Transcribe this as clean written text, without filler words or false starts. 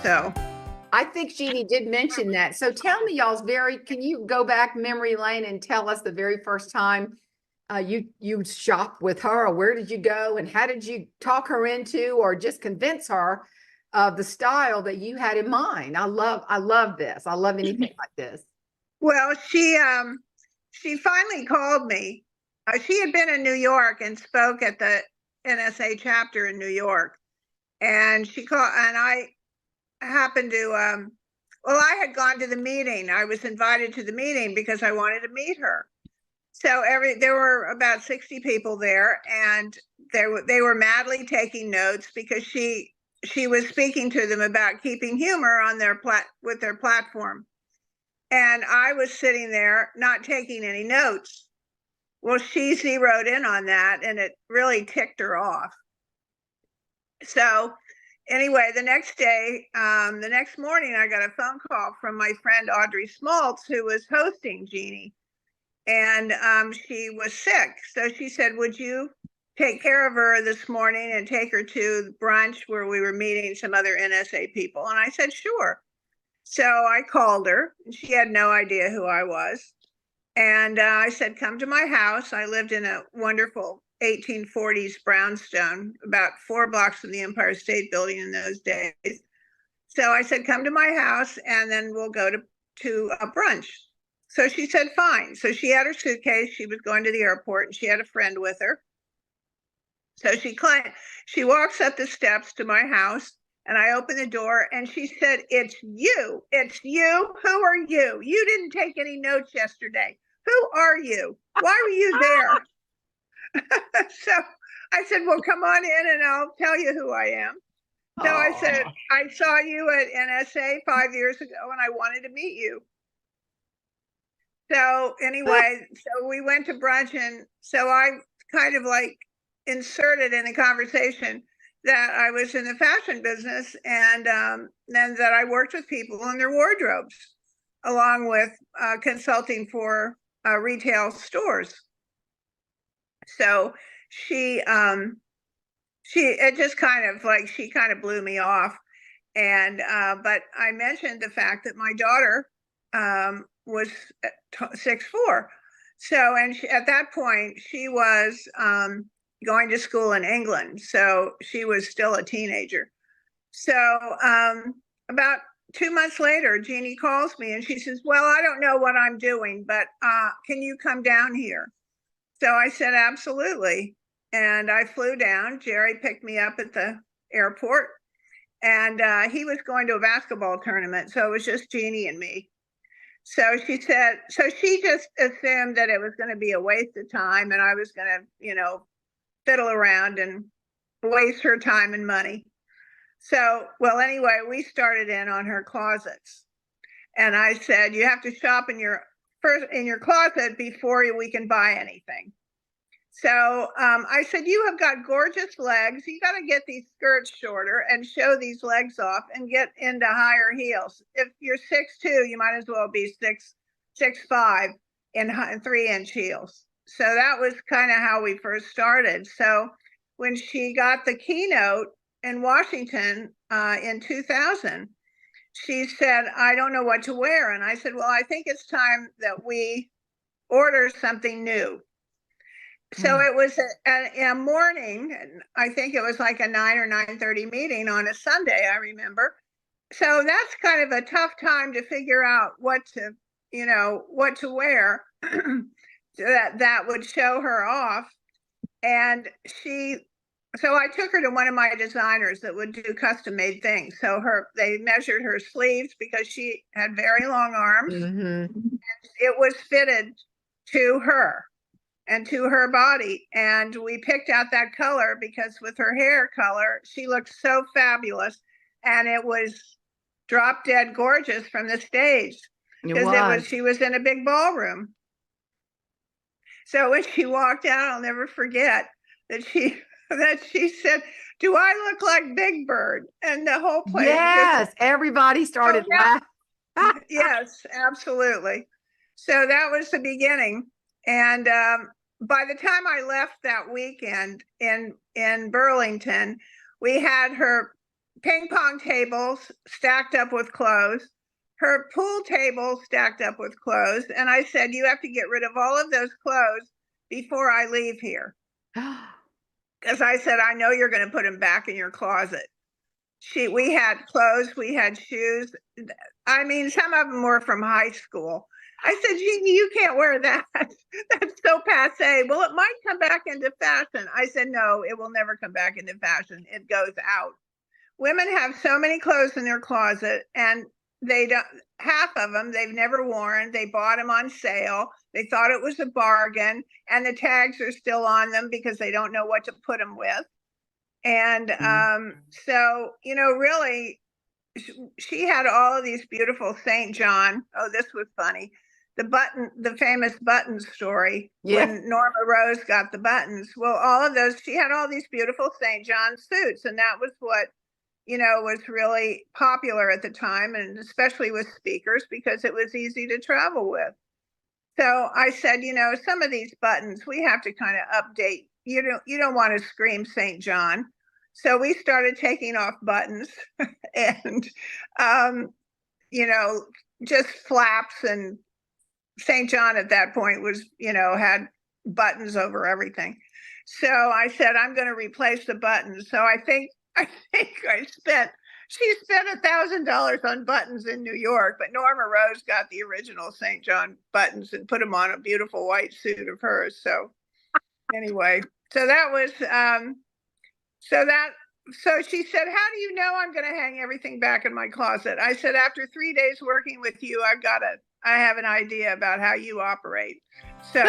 So I think Jeannie did mention that. So tell me, can you go back memory lane and tell us the very first time you shopped with her, or where did you go, and how did you talk her into, or just convince her of the style that you had in mind? I love this. I love anything like this. well, she finally called me. She had been in New York and spoke at the NSA chapter in New York, and she called, and I happened to well, I had gone to the meeting. I was invited to the meeting because I wanted to meet her. So there were about 60 people there, and they were madly taking notes because she was speaking to them about keeping humor on with their platform. And I was sitting there not taking any notes. Well, she zeroed in on that, and it really ticked her off. So anyway, the next day, the next morning, I got a phone call from my friend Audrey Smaltz, who was hosting Jeannie, and she was sick. So she said, would you take care of her this morning and take her to brunch where we were meeting some other NSA people? And I said, sure. So I called her, and she had no idea who I was. And I said, come to my house. I lived in a wonderful 1840s brownstone, about 4 blocks from the Empire State Building in those days. So I said, come to my house, and then we'll go to a brunch. So she said, fine. So she had her suitcase. She was going to the airport, and she had a friend with her. So she walks up the steps to my house, and I open the door, and she said, it's you. It's you. Who are you? You didn't take any notes yesterday. Who are you? Why were you there? So I said, well, come on in and I'll tell you who I am. So I said, I saw you at NSA 5 years ago and I wanted to meet you. So anyway, so we went to brunch, and so I kind of like inserted in the conversation that I was in the fashion business, and then that I worked with people in their wardrobes, along with consulting for retail stores. So she blew me off. And but I mentioned the fact that my daughter was 6'4". So, and at that point she was going to school in England, so she was still a teenager. So about 2 months later, Jeannie calls me and she says, well, I don't know what I'm doing, but can you come down here? So I said, absolutely. And I flew down. Jerry picked me up at the airport, and he was going to a basketball tournament. So it was just Jeannie and me. So she just assumed that it was going to be a waste of time, and I was going to, fiddle around and waste her time and money. So, well, anyway, we started in on her closets, and I said, you have to shop in your closet before we can buy anything. So I said, you have got gorgeous legs. You got to get these skirts shorter and show these legs off and get into higher heels. If you're 6'2", you might as well be 6'5" in 3-inch heels. So that was kind of how we first started. So when she got the keynote in Washington in 2000, she said, I don't know what to wear. And I said, well, I think it's time that we order something new. So it was a morning, and I think it was like a 9 or 9:30 meeting on a Sunday, I remember. So that's kind of a tough time to figure out what to wear that would show her off. And so I took her to one of my designers that would do custom made things. So they measured her sleeves because she had very long arms. Mm-hmm. It was fitted to her and to her body. And we picked out that color because with her hair color, she looked so fabulous. And it was drop dead gorgeous from the stage, because she was in a big ballroom. So when she walked out, I'll never forget that she said, do I look like Big Bird? And the whole place. Yes, everybody started laughing. Yes, absolutely. So that was the beginning. And by the time I left that weekend in Burlington, we had her ping pong tables stacked up with clothes, her pool table stacked up with clothes. And I said, you have to get rid of all of those clothes before I leave here. Because I said, I know you're going to put them back in your closet. We had clothes, we had shoes. I mean, some of them were from high school. I said, Jeannie, you can't wear that. That's so passe. Well, it might come back into fashion. I said, no, it will never come back into fashion. It goes out. Women have so many clothes in their closet, and they don't, half of them they've never worn. They bought them on sale. They thought it was a bargain, and the tags are still on them because they don't know what to put them with. And so, you know, really, she had all of these beautiful St. John. Oh, this was funny. The famous buttons story, when Norma Rose got the buttons. Well, all of those, she had all these beautiful St. John suits. And that was what, you know, was really popular at the time, and especially with speakers, because it was easy to travel with. So I said, you know, some of these buttons we have to kind of update. You don't want to scream St. John. So we started taking off buttons and, you know, just flaps. And St. John at that point was, you know, had buttons over everything. So I said, I'm going to replace the buttons. So I think she spent $1,000 on buttons in New York, but Norma Rose got the original St. John buttons and put them on a beautiful white suit of hers. So anyway, so that was, so she said, how do you know I'm going to hang everything back in my closet? I said, after 3 days working with you, I have an idea about how you operate. So